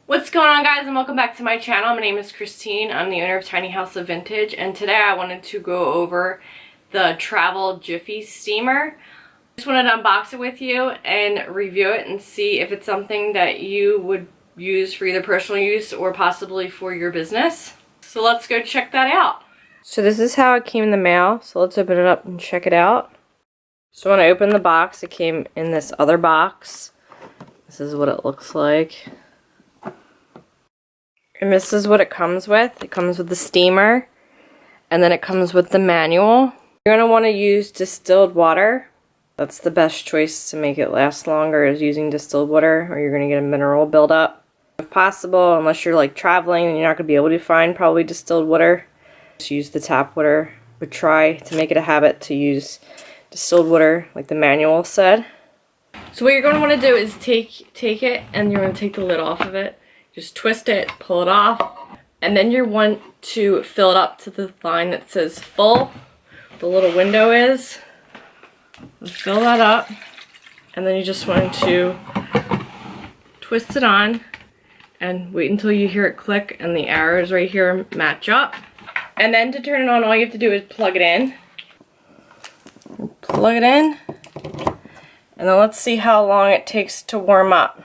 What's going on, guys, and welcome back to my channel. My name is Christine. I'm the owner of Tiny House of Vintage, and today I wanted to go over the travel Jiffy steamer. Just wanted to unbox it with you and review it and see if it's something that you would use for either personal use or possibly for your business. So let's go check that out. So this is how it came in the mail, so let's open it up and check it out. So when I opened the box, it came in this other box. This is what it looks like. And this is what it comes with. It comes with the steamer, and then it comes with the manual. You're going to want to use distilled water. That's the best choice to make it last longer, is using distilled water, or you're going to get a mineral buildup. If possible, unless you're like traveling and you're not going to be able to find probably distilled water, just use the tap water. But try to make it a habit to use distilled water like the manual said. So what you're going to want to do is take it, and you're going to take the lid off of it. Just twist it, pull it off, and then you want to fill it up to the line that says full. The little window is. Fill that up, and then you just want to twist it on and wait until you hear it click and the arrows right here match up. And then to turn it on, all you have to do is plug it in. Plug it in, and then let's see how long it takes to warm up.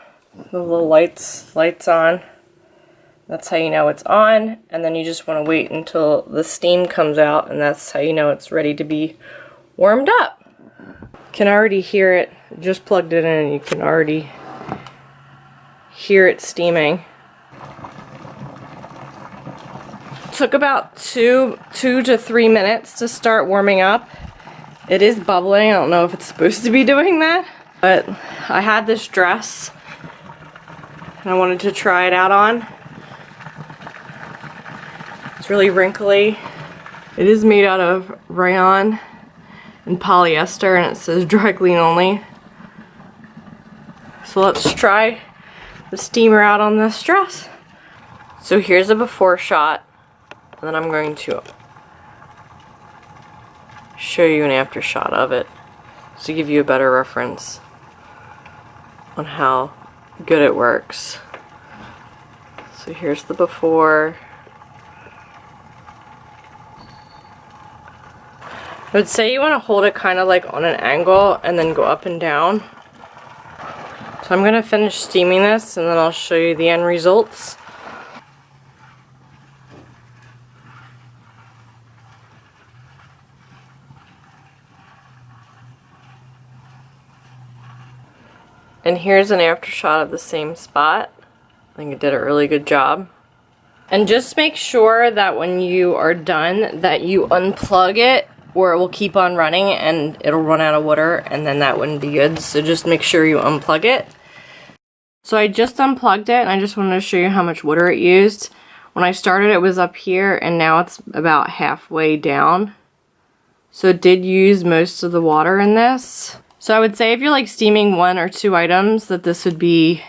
The little lights on. That's how you know it's on, and then you just want to wait until the steam comes out, and that's how you know it's ready to be warmed up. You can already hear it. Just plugged it in and you can already hear it steaming. It took about two to 3 minutes to start warming up. It is bubbling. I don't know if it's supposed to be doing that, but I had this dress and I wanted to try it out on. It's really wrinkly. It is made out of rayon and polyester, and it says dry clean only. So let's try the steamer out on this dress. So here's a before shot, and then I'm going to show you an after shot of it to give you a better reference on how good it works. So here's the before. I would say you want to hold it kind of like on an angle and then go up and down. So I'm going to finish steaming this and then I'll show you the end results. And here's an after shot of the same spot. I think it did a really good job. And just make sure that when you are done that you unplug it, or it will keep on running and it'll run out of water, and then that wouldn't be good. So just make sure you unplug it. So I just unplugged it, and I just wanted to show you how much water it used. When I started, it was up here, and now it's about halfway down. So it did use most of the water in this. So I would say if you're like steaming 1 or 2 items, that this would be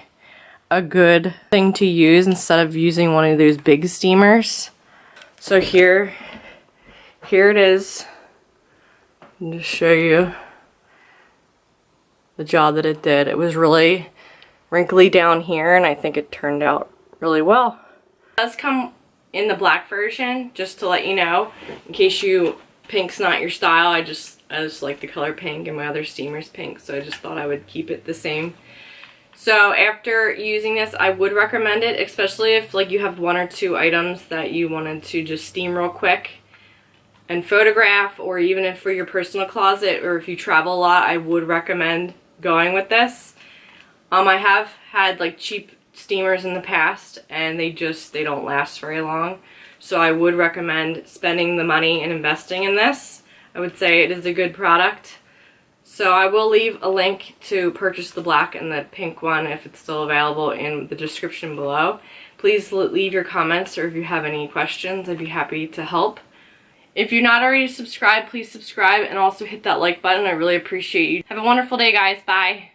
a good thing to use instead of using one of those big steamers. So here it is. And to show you the job that it did. It was really wrinkly down here, and I think it turned out really well. It does come in the black version, just to let you know, in case pink's not your style. I just like the color pink, and my other steamer's pink, so I just thought I would keep it the same. So after using this, I would recommend it, especially if like you have 1 or 2 items that you wanted to just steam real quick and photograph, or even if for your personal closet or if you travel a lot, I would recommend going with this. I have had like cheap steamers in the past, and they don't last very long. So I would recommend spending the money and investing in this. I would say it is a good product. So I will leave a link to purchase the black and the pink one if it's still available in the description below. Please leave your comments, or if you have any questions, I'd be happy to help. If you're not already subscribed, please subscribe and also hit that like button. I really appreciate you. Have a wonderful day, guys. Bye.